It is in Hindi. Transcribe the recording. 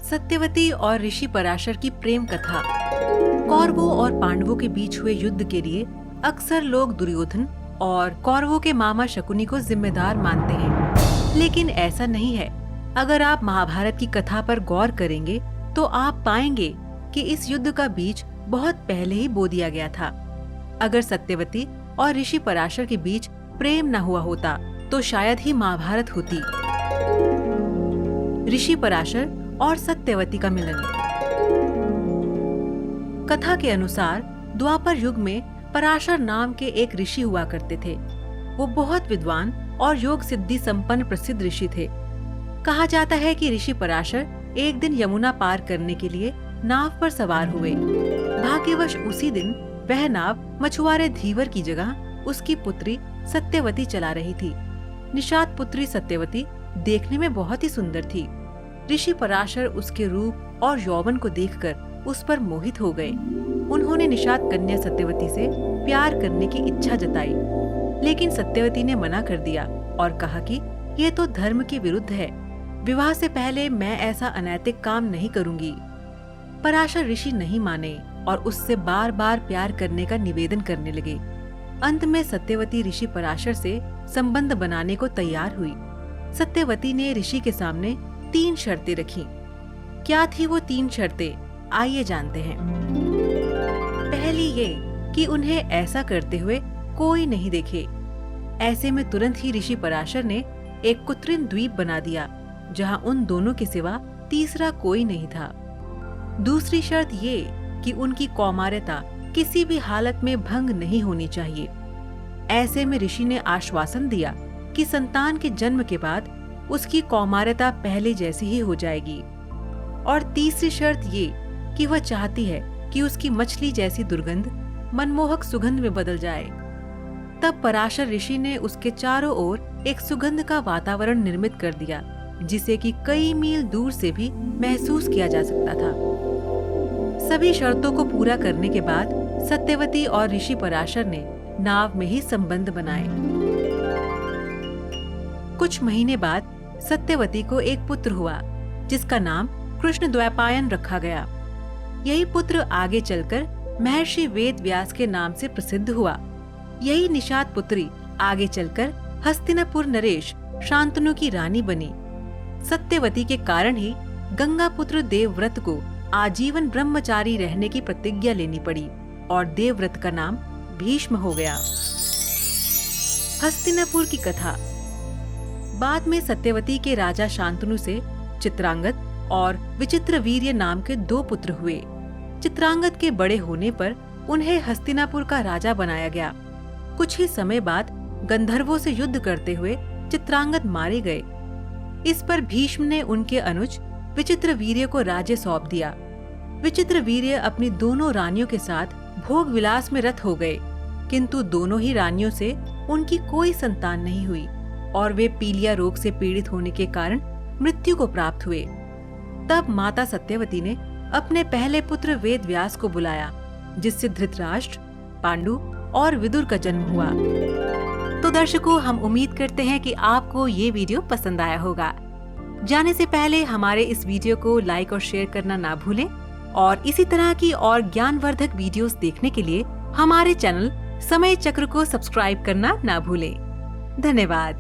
सत्यवती और ऋषि पराशर की प्रेम कथा। कौरवों और पांडवों के बीच हुए युद्ध के लिए अक्सर लोग दुर्योधन और कौरवों के मामा शकुनी को जिम्मेदार मानते हैं, लेकिन ऐसा नहीं है। अगर आप महाभारत की कथा पर गौर करेंगे तो आप पाएंगे कि इस युद्ध का बीज बहुत पहले ही बो दिया गया था। अगर सत्यवती और ऋषि पराशर के बीच प्रेम न हुआ होता तो शायद ही महाभारत होती। ऋषि पराशर और सत्यवती का मिलन। कथा के अनुसार द्वापर युग में पराशर नाम के एक ऋषि हुआ करते थे। वो बहुत विद्वान और योग सिद्धि संपन्न प्रसिद्ध ऋषि थे। कहा जाता है कि ऋषि पराशर एक दिन यमुना पार करने के लिए नाव पर सवार हुए। भाग्यवश उसी दिन वह नाव मछुआरे धीवर की जगह उसकी पुत्री सत्यवती चला रही थी। निषाद पुत्री सत्यवती देखने में बहुत ही सुंदर थी। ऋषि पराशर उसके रूप और यौवन को देखकर उस पर मोहित हो गए। उन्होंने निषाद कन्या सत्यवती से प्यार करने की इच्छा जताई, लेकिन सत्यवती ने मना कर दिया और कहा कि ये तो धर्म के विरुद्ध है। विवाह से पहले मैं ऐसा अनैतिक काम नहीं करूंगी। पराशर ऋषि नहीं माने और उससे बार बार प्यार करने का निवेदन करने लगे। अंत में सत्यवती ऋषि पराशर से संबंध बनाने को तैयार हुई। सत्यवती ने ऋषि के सामने 3 शर्तें रखी। क्या थी वो 3 शर्तें, आइए जानते हैं। पहली ये कि उन्हें ऐसा करते हुए कोई नहीं देखे। ऐसे में तुरंत ही ऋषि पराशर ने एक कृत्रिम द्वीप बना दिया जहां उन दोनों के सिवा तीसरा कोई नहीं था। दूसरी शर्त ये कि उनकी कौमार्यता किसी भी हालत में भंग नहीं होनी चाहिए। ऐसे में ऋषि ने आश्वासन दिया कि संतान के जन्म के बाद उसकी कौमार्यता पहले जैसी ही हो जाएगी। और तीसरी शर्त ये कि वह चाहती है कि उसकी मछली जैसी दुर्गंध मनमोहक सुगंध में बदल जाए। तब पराशर ऋषि ने उसके चारों ओर एक सुगंध का वातावरण निर्मित कर दिया, जिसे कि कई मील दूर से भी महसूस किया जा सकता था। सभी शर्तों को पूरा करने के बाद सत्यवती और ऋषि पराशर ने नाव में ही संबंध बनाए। कुछ महीने बाद सत्यवती को एक पुत्र हुआ, जिसका नाम कृष्ण द्वैपायन रखा गया। यही पुत्र आगे चलकर महर्षि वेद व्यास के नाम से प्रसिद्ध हुआ। यही निषाद पुत्री आगे चलकर हस्तिनापुर नरेश शांतनु की रानी बनी। सत्यवती के कारण ही गंगा पुत्र देवव्रत को आजीवन ब्रह्मचारी रहने की प्रतिज्ञा लेनी पड़ी और देवव्रत का नाम भीष्म हो गया। हस्तिनापुर की कथा। बाद में सत्यवती के राजा शांतनु से चित्रांगद और विचित्रवीर्य नाम के 2 पुत्र हुए। चित्रांगद के बड़े होने पर उन्हें हस्तिनापुर का राजा बनाया गया। कुछ ही समय बाद गंधर्वों से युद्ध करते हुए चित्रांगद मारे गए। इस पर भीष्म ने उनके अनुज विचित्रवीर्य को राज्य सौंप दिया। विचित्रवीर्य अपनी दोनों रानियों के साथ भोग विलास में रत हो गए, किंतु दोनों ही रानियों से उनकी कोई संतान नहीं हुई और वे पीलिया रोग से पीड़ित होने के कारण मृत्यु को प्राप्त हुए। तब माता सत्यवती ने अपने पहले पुत्र वेद व्यास को बुलाया, जिससे धृतराष्ट्र, पांडु और विदुर का जन्म हुआ। तो दर्शकों, हम उम्मीद करते हैं कि आपको ये वीडियो पसंद आया होगा। जाने से पहले हमारे इस वीडियो को लाइक और शेयर करना ना भूलें और इसी तरह की और ज्ञानवर्धक वीडियोस देखने के लिए हमारे चैनल समय चक्र को सब्सक्राइब करना ना भूलें। धन्यवाद।